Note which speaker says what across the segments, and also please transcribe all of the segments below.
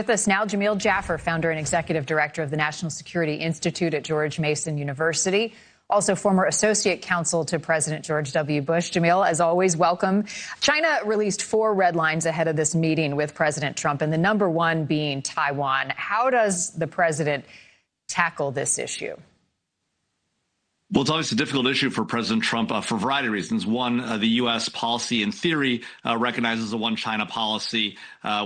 Speaker 1: With us now, Jamil Jaffer, founder and executive director of the National Security Institute at George Mason University, also former associate counsel to President George W. Bush. Jamil, as always, welcome. China released 4 red lines ahead of this meeting with President Trump, and the number one being Taiwan. How does the president tackle this issue?
Speaker 2: Well, it's obviously a difficult issue for President Trump for a variety of reasons. One, the U.S. policy in theory recognizes a one China policy,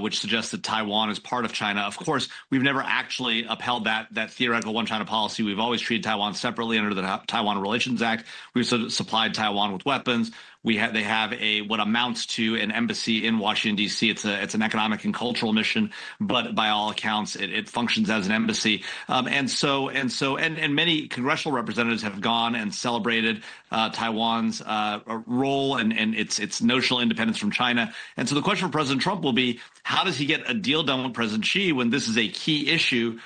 Speaker 2: which suggests that Taiwan is part of China. Of course, we've never actually upheld that theoretical one China policy. We've always treated Taiwan separately under the Taiwan Relations Act. We've supplied Taiwan with weapons. They have what amounts to an embassy in Washington, D.C. It's an economic and cultural mission, but by all accounts, it functions as an embassy. And many congressional representatives have gone and celebrated Taiwan's role and its notional independence from China. And so the question for President Trump will be, how does he get a deal done with President Xi when this is a key issue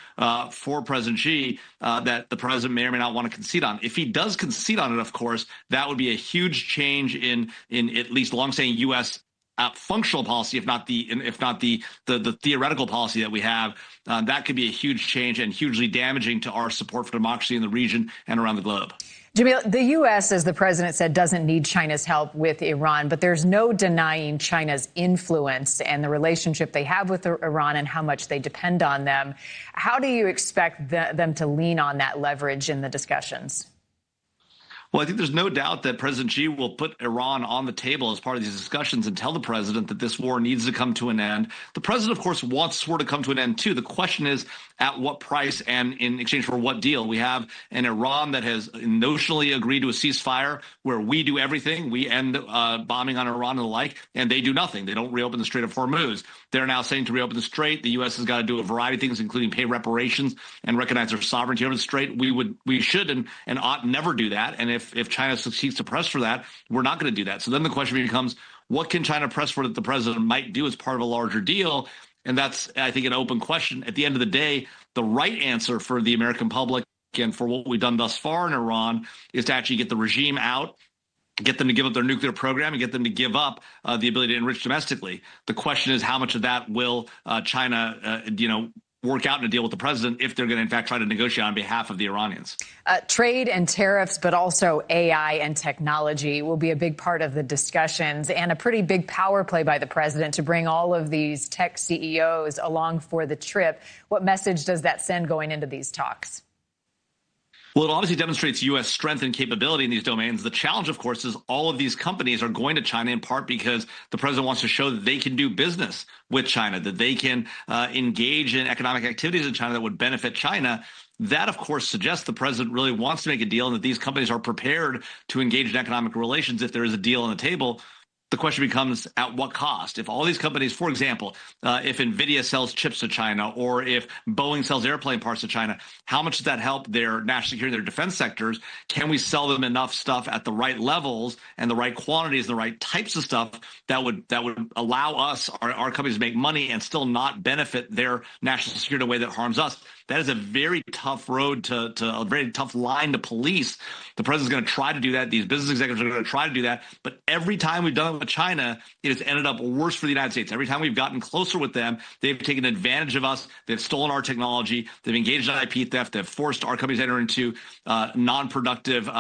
Speaker 2: for President Xi that the president may or may not want to concede on? If he does concede on it, of course, that would be a huge change in at least longstanding U.S. Functional policy, if not the theoretical policy that we have. That could be a huge change and hugely damaging to our support for democracy in the region and around the globe.
Speaker 1: Jamil, the U.S., as the president said, doesn't need China's help with Iran, but there's no denying China's influence and the relationship they have with Iran and how much they depend on them. How do you expect them to lean on that leverage in the discussions?
Speaker 2: Well, I think there's no doubt that President Xi will put Iran on the table as part of these discussions and tell the president that this war needs to come to an end. The president, of course, wants this war to come to an end, too. The question is at what price and in exchange for what deal. We have an Iran that has notionally agreed to a ceasefire where we do everything. We end bombing on Iran and the like, and they do nothing. They don't reopen the Strait of Hormuz. They're now saying to reopen the Strait. The U.S. has got to do a variety of things, including pay reparations and recognize their sovereignty over the Strait. We should and ought never do that. And if China succeeds to press for that, we're not going to do that. So then the question becomes, what can China press for that the president might do as part of a larger deal? And that's, I think, an open question. At the end of the day, the right answer for the American public and for what we've done thus far in Iran is to actually get the regime out, get them to give up their nuclear program, and get them to give up the ability to enrich domestically. The question is, how much of that will China, work out in a deal with the president if they're going to, in fact, try to negotiate on behalf of the Iranians?
Speaker 1: Trade and tariffs, but also AI and technology will be a big part of the discussions, and a pretty big power play by the president to bring all of these tech CEOs along for the trip. What message does that send going into these talks?
Speaker 2: Well, it obviously demonstrates U.S. strength and capability in these domains. The challenge, of course, is all of these companies are going to China in part because the president wants to show that they can do business with China, that they can engage in economic activities in China that would benefit China. That, of course, suggests the president really wants to make a deal and that these companies are prepared to engage in economic relations if there is a deal on the table. The question becomes, at what cost? If all these companies, for example, if NVIDIA sells chips to China or if Boeing sells airplane parts to China, how much does that help their national security, their defense sectors? Can we sell them enough stuff at the right levels and the right quantities and the right types of stuff that would allow us, our companies, to make money and still not benefit their national security in a way that harms us? That is a very tough road a very tough line to police. The president's going to try to do that. These business executives are going to try to do that. But every time we've done it with China, it has ended up worse for the United States. Every time we've gotten closer with them, they've taken advantage of us. They've stolen our technology. They've engaged in IP theft. They've forced our companies to enter into non-productive,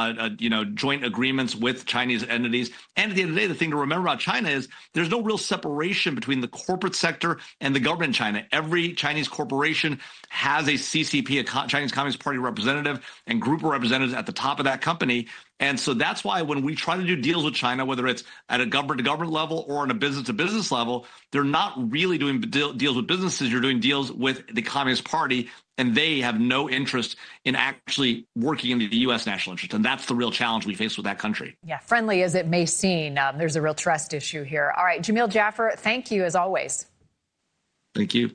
Speaker 2: joint agreements with Chinese entities. And at the end of the day, the thing to remember about China is there's no real separation between the corporate sector and the government in China. Every Chinese corporation has a CCP, a Chinese Communist Party representative, and group of representatives at the top of that company. And so that's why when we try to do deals with China, whether it's at a government-to-government level or on a business-to-business level, they're not really doing deals with businesses. You're doing deals with the Communist Party, and they have no interest in actually working in the U.S. national interest. And that's the real challenge we face with that country.
Speaker 1: Yeah, friendly as it may seem, there's a real trust issue here. All right, Jamil Jaffer, thank you as always.
Speaker 2: Thank you.